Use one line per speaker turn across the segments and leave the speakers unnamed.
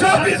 24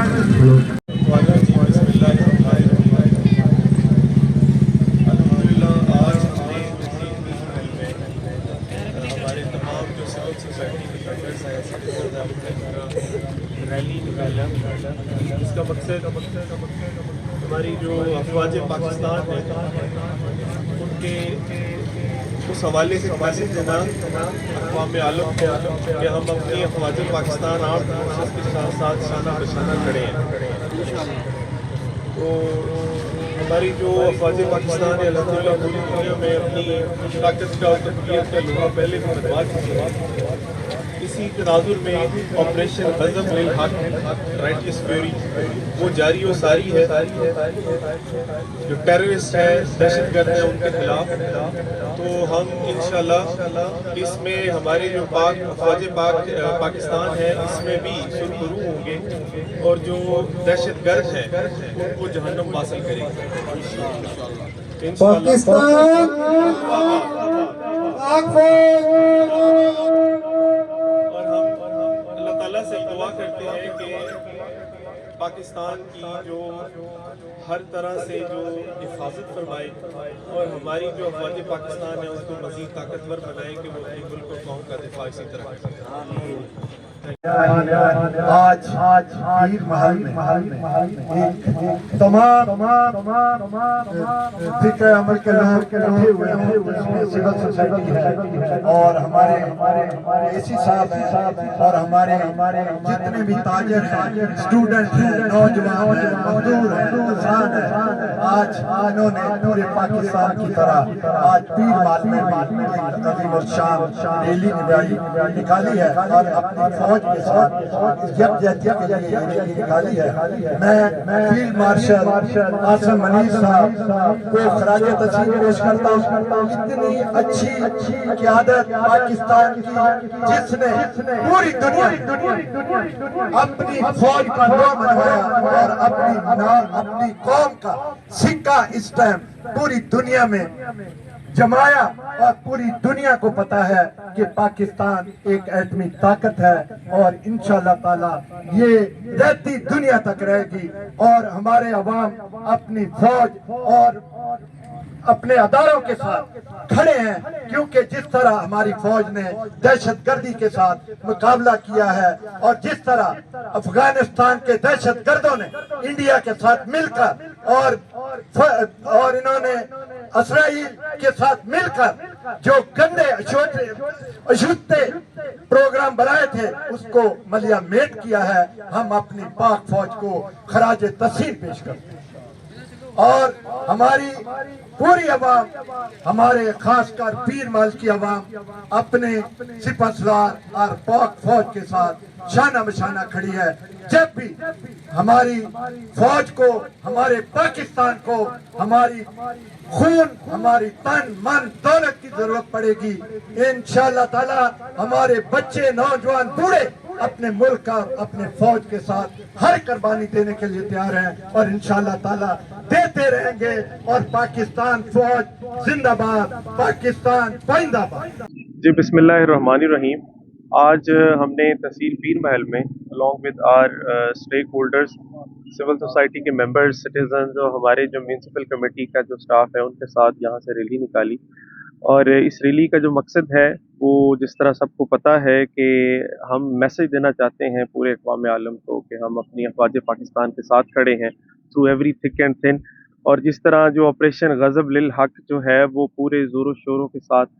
الحمدللہ آج ہمیں ہمارے تمام جو سول سوسائٹی کے ممبرس ہیں ریلی نکالا. اس کا مقصد ہماری جو افواج پاکستان ہیں ان کے اس حوالے سے میسج دینا اقوام عالم کہ ہم اپنی افواج پاکستان آرمڈ فورسز کے ساتھ ساتھ شانہ بشانہ کھڑے ہیں. تو ہماری جو افواج پاکستان ہے الحمدللہ پوری دنیا میں اپنی طاقت کا اور تقویت کا لوہا پہلے بھی منوا چکی ہے. اسی تناظر میں آپریشن غضب للحق رائٹلیس فیوری وہ جاری و ساری ہے. جو ٹیررسٹ ہے دہشت گرد ہیں ان کے خلاف. تو ہم انشاءاللہ اس میں ہمارے جو افواج پاکستان ہے اس میں بھی سرخرو ہوں گے اور جو دہشت گرد ہیں ان کو جہنم حاصل کریں گے
پاکستان
اور ہم اللہ تعالیٰ سے دعا کرتے ہیں کہ پاکستان کی جو ہر طرح سے جو حفاظت فرمائے اور ہماری جو افواج پاکستان ہے اس کو مزید طاقتور بنائے کہ وہ اپنے ملک اور قوم کا دفاع اسی طرح کریں.
آج پیر محل میں تمام فکر عمل کے لوگ اکٹھے ہوئے ہیں جس میں سول سوسائٹی ہے اور ہمارے اے سی صاحب ہیں اور ہمارے جتنے بھی تاجر ہیں اسٹوڈنٹ ہیں نوجوان ہیں مزدور ہیں کسان ہیں. آج انہوں نے پورے پاکستان کی طرح آج پیر محل میں عظیم الشان ریلی نکالی ہے اور اپنی فوج کے ساتھ یکجہتی کے لیے ریلی نکالی ہے. میں فیلڈ مارشل قاسم منیر صاحب کو خراج تحسین پیش کرتا ہوں. اتنی اچھی قیادت پاکستان کی جس نے پوری دنیا اپنی فوج کا نام منوایا اور اپنی قوم کا سکہ اس ٹائم پوری دنیا میں جمایا اور پوری دنیا کو پتا ہے کہ پاکستان ایک ایٹمی طاقت ہے اور انشاءاللہ تعالی یہ رہتی دنیا تک رہے گی. اور ہمارے عوام اپنی فوج اور اپنے اداروں کے ساتھ کھڑے ہیں کیونکہ جس طرح ہماری فوج نے دہشت گردی کے ساتھ مقابلہ کیا ہے اور جس طرح افغانستان کے دہشت گردوں نے انڈیا کے ساتھ مل کر اور انہوں نے اسرائیل کے ساتھ مل کر جو گندے اشوتے پروگرام بنائے تھے اس کو ملیہ میٹ کیا ہے. ہم اپنی پاک فوج کو خراج تحسین پیش کرتے ہیں اور ہماری پوری عوام ہمارے خاص کر پیر محل کی عوام اپنے سپہ سالار اور پاک فوج کے ساتھ شانہ بشانہ کھڑی ہے. جب بھی ہماری فوج کو ہمارے پاکستان کو ہماری خون ہماری تن من دولت کی ضرورت پڑے گی انشاءاللہ تعالی ہمارے بچے نوجوان بوڑھے اپنے ملک اور اپنے فوج کے ساتھ ہر قربانی دینے کے لیے تیار ہیں اور انشاءاللہ تعالی دیتے رہیں گے. اور پاکستان فوج زندہ باد، پاکستان پائندہ باد.
جی بسم اللہ الرحمن الرحیم. آج ہم نے تحصیل پیر محل میں along with our stake holders civil society کے ممبرز سٹیزنز اور ہمارے جو میونسپل کمیٹی کا جو سٹاف ہے ان کے ساتھ یہاں سے ریلی نکالی. اور اس ریلی کا جو مقصد ہے وہ جس طرح سب کو پتہ ہے کہ ہم میسج دینا چاہتے ہیں پورے اقوام عالم کو کہ ہم اپنی افواج پاکستان کے ساتھ کھڑے ہیں through every thick and thin. اور جس طرح جو آپریشن غضب للحق جو ہے وہ پورے زور و شوروں کے ساتھ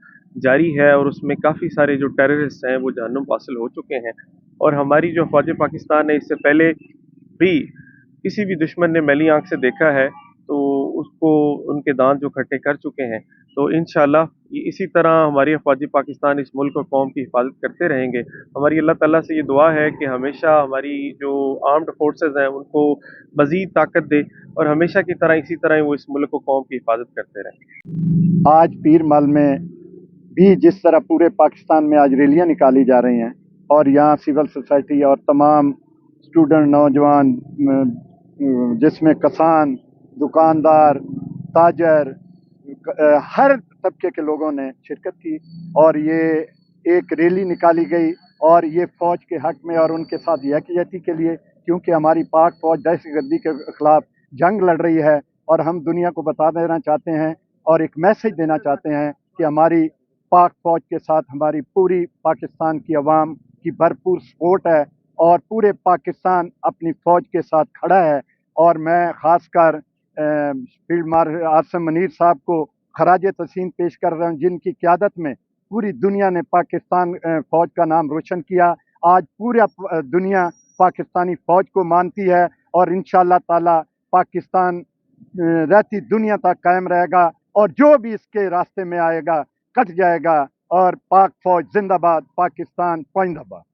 جاری ہے اور اس میں کافی سارے جو ٹیررسٹ ہیں وہ جہنم حاصل ہو چکے ہیں. اور ہماری جو افواج پاکستان ہے اس سے پہلے بھی کسی بھی دشمن نے میلی آنکھ سے دیکھا ہے تو اس کو ان کے دانت جو کھٹے کر چکے ہیں. تو انشاءاللہ اسی طرح ہماری افواج پاکستان اس ملک اور قوم کی حفاظت کرتے رہیں گے. ہماری اللہ تعالیٰ سے یہ دعا ہے کہ ہمیشہ ہماری جو آرمڈ فورسز ہیں ان کو مزید طاقت دے اور ہمیشہ کی طرح اسی طرح وہ اس ملک و قوم کی حفاظت کرتے رہیں.
آج پیر محل میں بھی جس طرح پورے پاکستان میں آج ریلیاں نکالی جا رہی ہیں اور یہاں سول سوسائٹی اور تمام اسٹوڈنٹ نوجوان جس میں کسان دکاندار تاجر ہر طبقے کے لوگوں نے شرکت کی اور یہ ایک ریلی نکالی گئی اور یہ فوج کے حق میں اور ان کے ساتھ یکجہتی کے لیے
کیونکہ ہماری پاک فوج دہشت گردی کے خلاف جنگ لڑ رہی ہے، اور ہم دنیا کو بتا دینا چاہتے ہیں اور ایک میسج دینا چاہتے ہیں کہ ہماری پاک فوج کے ساتھ ہماری پوری پاکستان کی عوام کی بھرپور سپورٹ ہے، اور پورے پاکستان اپنی فوج کے ساتھ کھڑا ہے۔ اور میں خاص کر فیلڈ مارشل عاصم منیر صاحب کو خراج تحسین پیش کر رہا ہوں، جن کی قیادت میں پوری دنیا نے پاکستان فوج کا نام روشن کیا۔ آج پورا دنیا پاکستانی فوج کو مانتی ہے، اور انشاءاللہ تعالی پاکستان رہتی دنیا تک قائم رہے گا، اور جو بھی اس کے راستے میں آئے گا کٹ جائے گا۔ اور پاک فوج زندہ باد، پاکستان پائندہ باد۔